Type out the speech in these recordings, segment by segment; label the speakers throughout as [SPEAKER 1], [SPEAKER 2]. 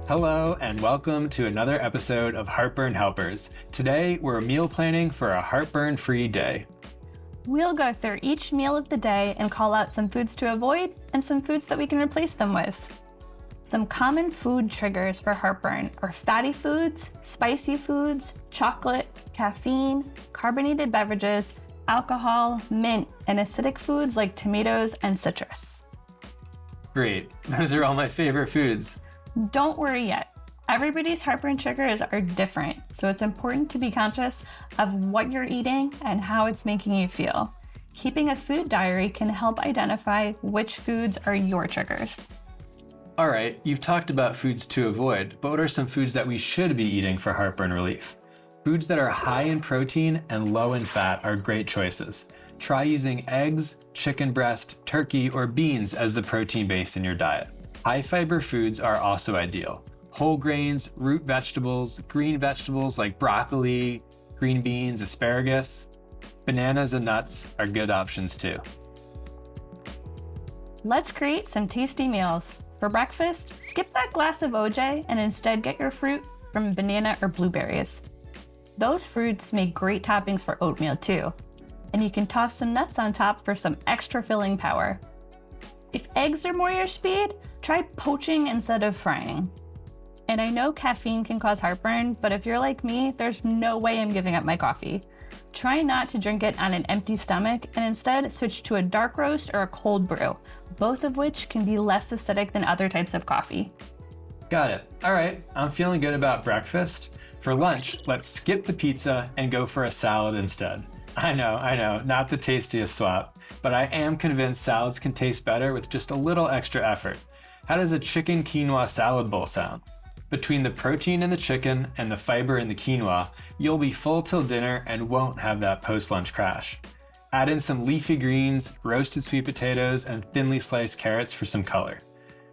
[SPEAKER 1] Hello and welcome to another episode of Heartburn Helpers. Today we're meal planning for a heartburn-free day.
[SPEAKER 2] We'll go through each meal of the day and call out some foods to avoid and some foods that we can replace them with. Some common food triggers for heartburn are fatty foods, spicy foods, chocolate, caffeine, carbonated beverages, alcohol, mint, and acidic foods like tomatoes and citrus.
[SPEAKER 1] Great, those are all my favorite foods.
[SPEAKER 2] Don't worry yet. Everybody's heartburn triggers are different, so it's important to be conscious of what you're eating and how it's making you feel. Keeping a food diary can help identify which foods are your triggers.
[SPEAKER 1] All right, you've talked about foods to avoid, but what are some foods that we should be eating for heartburn relief? Foods that are high in protein and low in fat are great choices. Try using eggs, chicken breast, turkey, or beans as the protein base in your diet. High fiber foods are also ideal. Whole grains, root vegetables, green vegetables like broccoli, green beans, asparagus, bananas and nuts are good options too.
[SPEAKER 2] Let's create some tasty meals. For breakfast, skip that glass of OJ and instead get your fruit from banana or blueberries. Those fruits make great toppings for oatmeal too. And you can toss some nuts on top for some extra filling power. If eggs are more your speed, try poaching instead of frying. And I know caffeine can cause heartburn, but if you're like me, there's no way I'm giving up my coffee. Try not to drink it on an empty stomach and instead switch to a dark roast or a cold brew, both of which can be less acidic than other types of coffee.
[SPEAKER 1] Got it. All right, I'm feeling good about breakfast. For lunch, let's skip the pizza and go for a salad instead. I know, not the tastiest swap, but I am convinced salads can taste better with just a little extra effort. How does a chicken quinoa salad bowl sound? Between the protein in the chicken and the fiber in the quinoa, you'll be full till dinner and won't have that post-lunch crash. Add in some leafy greens, roasted sweet potatoes, and thinly sliced carrots for some color.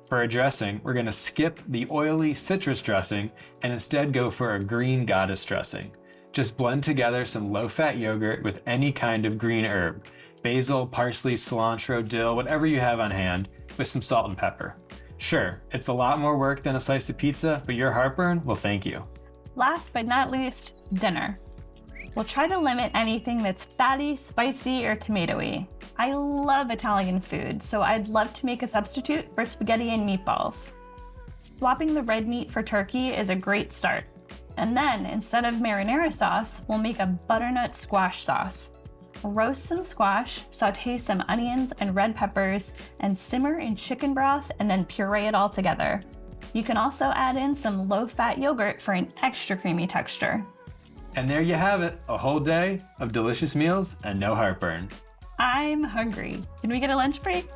[SPEAKER 1] For a dressing, we're gonna skip the oily citrus dressing and instead go for a green goddess dressing. Just blend together some low-fat yogurt with any kind of green herb, basil, parsley, cilantro, dill, whatever you have on hand, with some salt and pepper. Sure, it's a lot more work than a slice of pizza, but your heartburn will thank you.
[SPEAKER 2] Last but not least, dinner. We'll try to limit anything that's fatty, spicy, or tomatoey. I love Italian food, so I'd love to make a substitute for spaghetti and meatballs. Swapping the red meat for turkey is a great start. And then, instead of marinara sauce, we'll make a butternut squash sauce. Roast some squash, saute some onions and red peppers, and simmer in chicken broth and then puree it all together. You can also add in some low-fat yogurt for an extra creamy texture.
[SPEAKER 1] And there you have it, a whole day of delicious meals and no heartburn.
[SPEAKER 2] I'm hungry. Can we get a lunch break?